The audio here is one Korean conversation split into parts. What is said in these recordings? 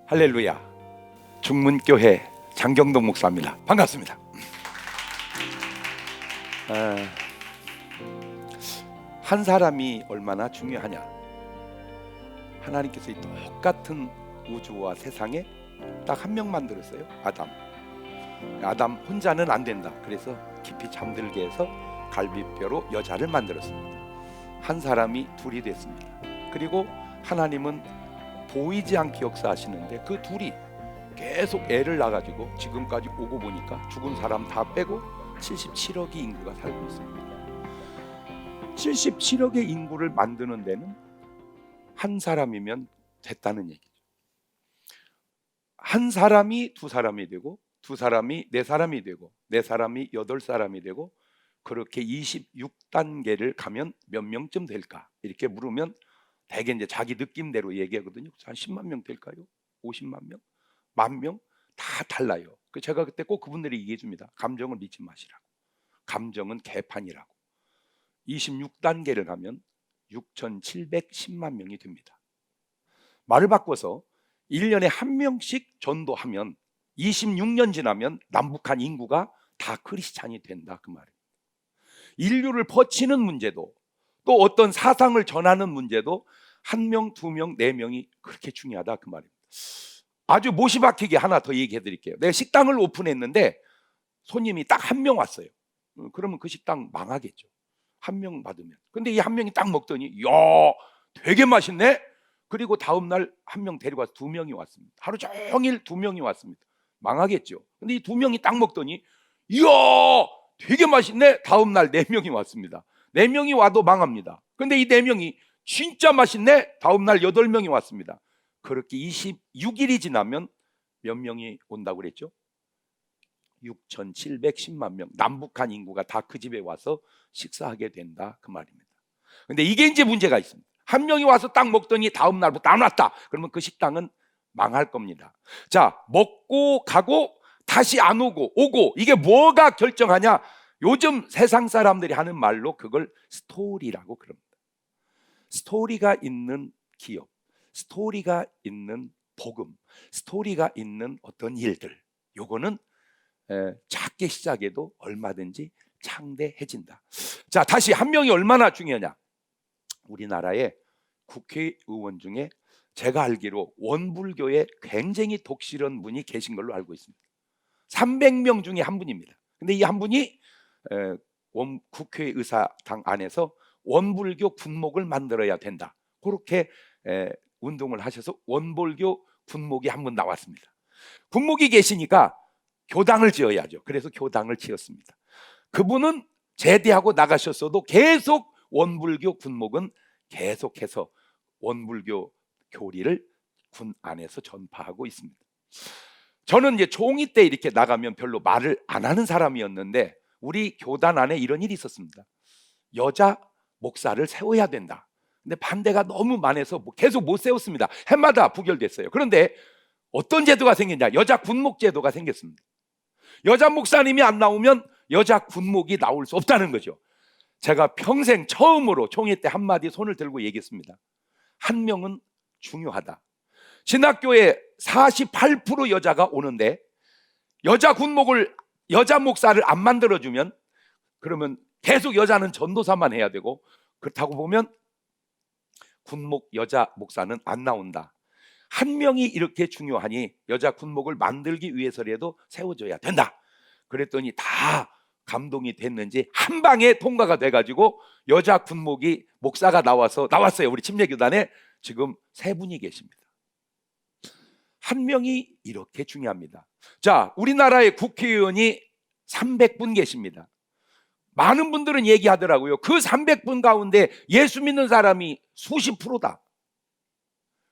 할렐루야. 중문교회 장경동 목사입니다. 반갑습니다. 한 사람이 얼마나 중요하냐. 하나님께서 이 똑같은 우주와 세상에 딱 한 명 만들었어요. 아담 혼자는 안 된다. 그래서 깊이 잠들게 해서 갈비뼈로 여자를 만들었습니다. 한 사람이 둘이 됐습니다. 그리고 하나님은 보이지 않게 역사하시는데 그 둘이 계속 애를 낳아가지고 지금까지 오고 보니까 죽은 사람 다 빼고 77억의 인구가 살고 있습니다. 77억의 인구를 만드는 데는 한 사람이면 됐다는 얘기죠. 한 사람이 두 사람이 되고, 두 사람이 네 사람이 되고, 네 사람이 8사람이 되고, 그렇게 26단계를 가면 몇 명쯤 될까? 이렇게 물으면 대개 이제 자기 느낌대로 얘기하거든요. 한 10만 명 될까요? 50만 명? 10,000명? 다 달라요. 제가 그때 꼭 그분들이 얘기해 줍니다. 감정을 믿지 마시라고. 감정은 개판이라고. 26단계를 가면 6,710만 명이 됩니다. 말을 바꿔서 1년에 한 명씩 전도하면 26년 지나면 남북한 인구가 다 크리스찬이 된다, 그 말입니다. 인류를 퍼치는 문제도, 또 어떤 사상을 전하는 문제도 1명, 2명, 4명이 그렇게 중요하다, 그 말입니다. 아주 못이 박히게 하나 더 얘기해 드릴게요. 내가 식당을 오픈했는데 손님이 딱 1명 왔어요. 그러면 그 식당 망하겠죠. 1명 받으면. 근데 이 1명이 딱 먹더니 야, 되게 맛있네. 그리고 다음 날 1명 데리고 와서 2명이 왔습니다. 하루 종일 2명이 왔습니다. 망하겠죠. 근데 이 2명이 딱 먹더니 이야, 되게 맛있네. 다음 날 4명이 왔습니다. 4명이 와도 망합니다. 근데 이 4명이 진짜 맛있네. 다음 날 8명이 왔습니다. 그렇게 26일이 지나면 몇 명이 온다고 그랬죠? 6,710만 명. 남북한 인구가 다 그 집에 와서 식사하게 된다, 그 말입니다. 근데 이게 이제 문제가 있습니다. 1명이 와서 딱 먹더니 다음 날부터 안 왔다. 그러면 그 식당은 망할 겁니다. 자, 먹고 가고 다시 안 오고 이게 뭐가 결정하냐? 요즘 세상 사람들이 하는 말로 그걸 스토리라고 그럽니다. 스토리가 있는 기업, 스토리가 있는 복음, 스토리가 있는 어떤 일들, 요거는 작게 시작해도 얼마든지 창대해진다. 자, 다시 1명이 얼마나 중요하냐? 우리나라의 국회의원 중에 제가 알기로 원불교에 굉장히 독실한 분이 계신 걸로 알고 있습니다. 300명 중에 한 분입니다. 근데 이 한 분이 국회의사당 안에서 원불교 군목을 만들어야 된다, 그렇게 운동을 하셔서 원불교 군목이 한 분 나왔습니다. 군목이 계시니까 교당을 지어야죠. 그래서 교당을 지었습니다. 그분은 제대하고 나가셨어도 계속 원불교 군목은 계속해서 원불교 교리를 군 안에서 전파하고 있습니다. 저는 이제 총회 때 이렇게 나가면 별로 말을 안 하는 사람이었는데 우리 교단 안에 이런 일이 있었습니다. 여자 목사를 세워야 된다. 근데 반대가 너무 많아서 계속 못 세웠습니다. 해마다 부결됐어요. 그런데 어떤 제도가 생겼냐? 여자 군목 제도가 생겼습니다. 여자 목사님이 안 나오면 여자 군목이 나올 수 없다는 거죠. 제가 평생 처음으로 총회 때 한마디 손을 들고 얘기했습니다. 1명은 중요하다. 신학교에 48% 여자가 오는데 여자 군목을, 여자 목사를 안 만들어주면 그러면 계속 여자는 전도사만 해야 되고, 그렇다고 보면 군목 여자 목사는 안 나온다. 1명이 이렇게 중요하니 여자 군목을 만들기 위해서라도 세워줘야 된다. 그랬더니 다 감동이 됐는지 한 방에 통과가 돼가지고 여자 군목이 목사가 나왔어요. 우리 침례교단에 지금 3분이 계십니다. 1명이 이렇게 중요합니다. 자, 우리나라의 국회의원이 300분 계십니다. 많은 분들은 얘기하더라고요. 그 300분 가운데 예수 믿는 사람이 수십 프로다.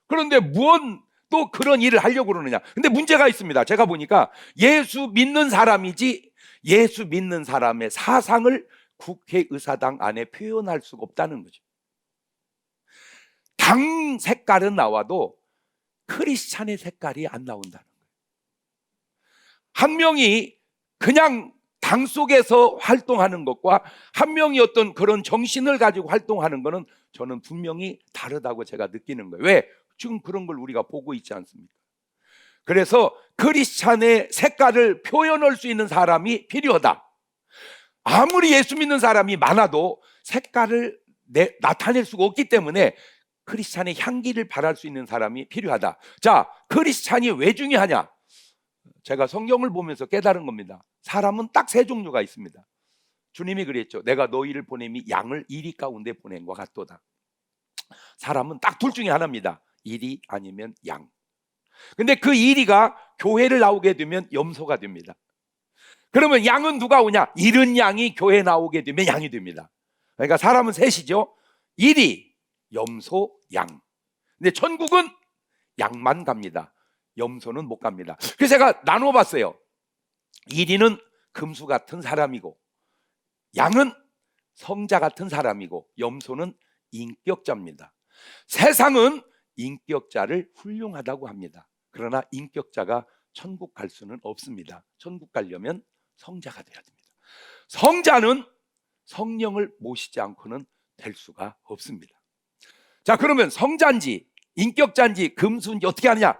그런데 무언 또 그런 일을 하려고 그러느냐? 근데 문제가 있습니다. 제가 보니까 예수 믿는 사람이지 예수 믿는 사람의 사상을 국회의사당 안에 표현할 수가 없다는 거죠. 당 색깔은 나와도 크리스찬의 색깔이 안 나온다는 거예요. 1명이 그냥 당 속에서 활동하는 것과 1명이 어떤 그런 정신을 가지고 활동하는 것은 저는 분명히 다르다고 제가 느끼는 거예요. 왜? 지금 그런 걸 우리가 보고 있지 않습니까? 그래서 크리스찬의 색깔을 표현할 수 있는 사람이 필요하다. 아무리 예수 믿는 사람이 많아도 색깔을 나타낼 수가 없기 때문에 크리스찬의 향기를 발할 수 있는 사람이 필요하다. 자, 크리스찬이 왜 중요하냐? 제가 성경을 보면서 깨달은 겁니다. 사람은 딱 세 종류가 있습니다. 주님이 그랬죠. 내가 너희를 보냄이 양을 이리 가운데 보낸 것 같도다. 사람은 딱 둘 중에 하나입니다. 이리 아니면 양. 근데 그 이리가 교회를 나오게 되면 염소가 됩니다. 그러면 양은 누가 오냐? 잃은 양이 교회 나오게 되면 양이 됩니다. 그러니까 사람은 셋이죠. 이리, 염소, 양. 근데 천국은 양만 갑니다. 염소는 못 갑니다. 그래서 제가 나눠봤어요. 이리는 금수 같은 사람이고, 양은 성자 같은 사람이고, 염소는 인격자입니다. 세상은 인격자를 훌륭하다고 합니다. 그러나 인격자가 천국 갈 수는 없습니다. 천국 가려면 성자가 돼야 됩니다. 성자는 성령을 모시지 않고는 될 수가 없습니다. 자, 그러면 성자인지 인격자인지 금수인지 어떻게 하느냐?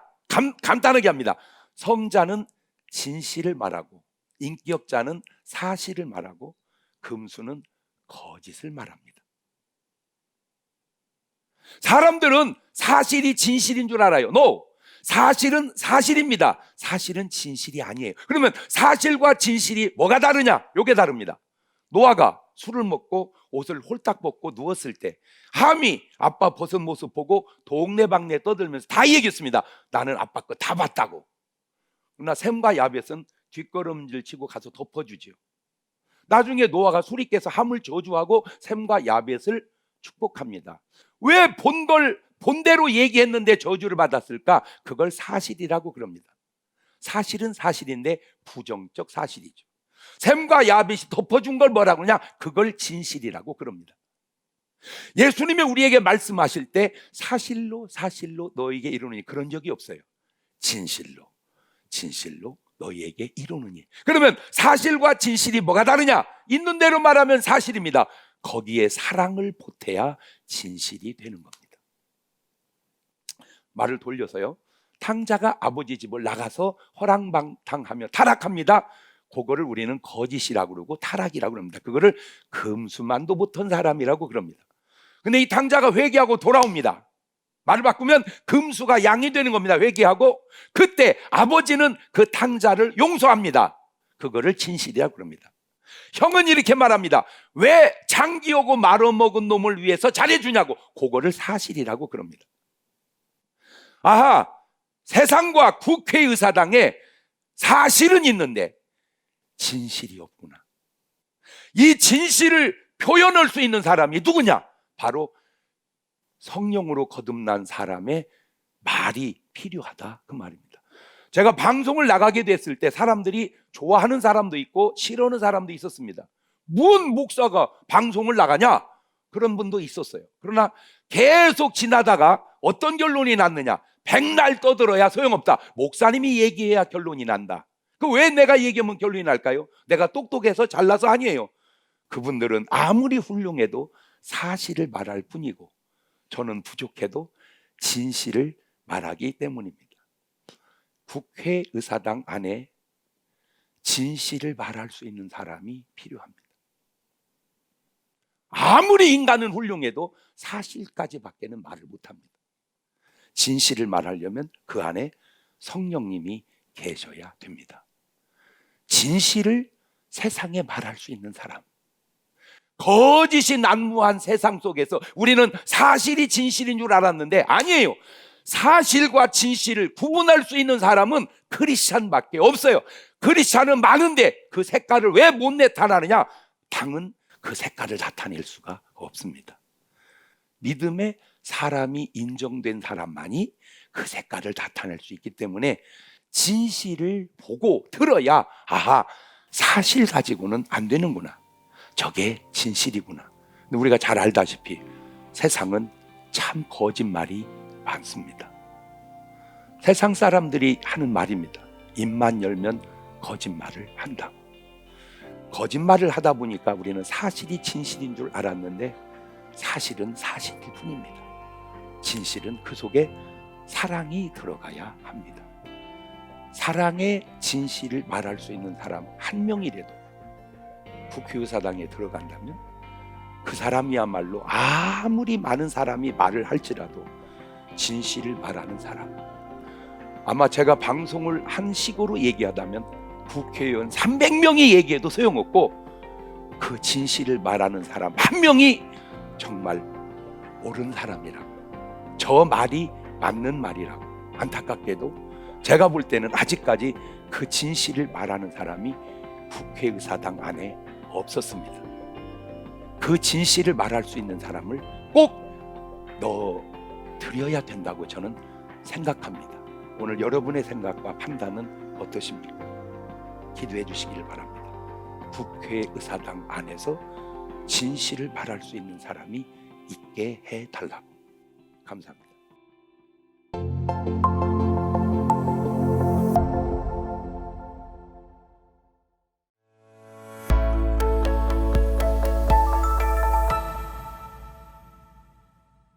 간단하게 합니다. 성자는 진실을 말하고, 인격자는 사실을 말하고, 금수는 거짓을 말합니다. 사람들은 사실이 진실인 줄 알아요. No! 사실은 사실입니다. 사실은 진실이 아니에요. 그러면 사실과 진실이 뭐가 다르냐? 요게 다릅니다. 노아가 술을 먹고 옷을 홀딱 벗고 누웠을 때 함이 아빠 벗은 모습 보고 동네방네 떠들면서 다 얘기했습니다. 나는 아빠 거 다 봤다고. 그러나 셈과 야벳은 뒷걸음질 치고 가서 덮어주죠. 나중에 노아가 술이 깨서 함을 저주하고 셈과 야벳을 축복합니다. 왜 본대로 얘기했는데 저주를 받았을까? 그걸 사실이라고 그럽니다. 사실은 사실인데 부정적 사실이죠. 셈과 야벳이 덮어준 걸 뭐라고 그러냐? 그걸 진실이라고 그럽니다. 예수님이 우리에게 말씀하실 때 사실로 사실로 너에게 이루느니 그런 적이 없어요. 진실로 진실로 너희에게 이루느니. 그러면 사실과 진실이 뭐가 다르냐? 있는 대로 말하면 사실입니다. 거기에 사랑을 보태야 진실이 되는 겁니다. 말을 돌려서요, 탕자가 아버지 집을 나가서 허랑방탕하며 타락합니다. 그거를 우리는 거짓이라고 그러고 타락이라고 그럽니다. 그거를 금수만도 못한 사람이라고 그럽니다. 근데 이 탕자가 회개하고 돌아옵니다. 말을 바꾸면 금수가 양이 되는 겁니다. 회개하고 그때 아버지는 그 탕자를 용서합니다. 그거를 진실이라고 그럽니다. 형은 이렇게 말합니다. 왜 장기오고 말아먹은 놈을 위해서 잘해주냐고. 그거를 사실이라고 그럽니다. 아하, 세상과 국회의사당에 사실은 있는데 진실이 없구나. 이 진실을 표현할 수 있는 사람이 누구냐? 바로 성령으로 거듭난 사람의 말이 필요하다, 그 말입니다. 제가 방송을 나가게 됐을 때 사람들이 좋아하는 사람도 있고 싫어하는 사람도 있었습니다. 뭔 목사가 방송을 나가냐? 그런 분도 있었어요. 그러나 계속 지나다가 어떤 결론이 났느냐? 백날 떠들어야 소용없다. 목사님이 얘기해야 결론이 난다. 그 왜 내가 얘기하면 결론이 날까요? 내가 똑똑해서 잘나서 아니에요. 그분들은 아무리 훌륭해도 사실을 말할 뿐이고 저는 부족해도 진실을 말하기 때문입니다. 국회의사당 안에 진실을 말할 수 있는 사람이 필요합니다. 아무리 인간은 훌륭해도 사실까지밖에는 말을 못합니다. 진실을 말하려면 그 안에 성령님이 계셔야 됩니다. 진실을 세상에 말할 수 있는 사람. 거짓이 난무한 세상 속에서 우리는 사실이 진실인 줄 알았는데 아니에요. 사실과 진실을 구분할 수 있는 사람은 크리스찬밖에 없어요. 크리스찬은 많은데 그 색깔을 왜 못 나타나느냐? 당은 그 색깔을 나타낼 수가 없습니다. 믿음의 사람이 인정된 사람만이 그 색깔을 나타낼 수 있기 때문에 진실을 보고 들어야 아하, 사실 가지고는 안 되는구나. 저게 진실이구나. 근데 우리가 잘 알다시피 세상은 참 거짓말이 많습니다. 세상 사람들이 하는 말입니다. 입만 열면 거짓말을 한다고. 거짓말을 하다 보니까 우리는 사실이 진실인 줄 알았는데 사실은 사실일 뿐입니다. 진실은 그 속에 사랑이 들어가야 합니다. 사랑의 진실을 말할 수 있는 사람 한 명이라도 국회의사당에 들어간다면 그 사람이야말로 아무리 많은 사람이 말을 할지라도 진실을 말하는 사람. 아마 제가 방송을 한 식으로 얘기하다면 국회의원 300명이 얘기해도 소용없고 그 진실을 말하는 사람 한 명이 정말 옳은 사람이라고, 저 말이 맞는 말이라고. 안타깝게도 제가 볼 때는 아직까지 그 진실을 말하는 사람이 국회의사당 안에 없었습니다. 그 진실을 말할 수 있는 사람을 꼭 넣어드려야 된다고 저는 생각합니다. 오늘 여러분의 생각과 판단은 어떠십니까? 기도해 주시길 바랍니다. 국회의사당 안에서 진실을 말할 수 있는 사람이 있게 해달라고. 감사합니다.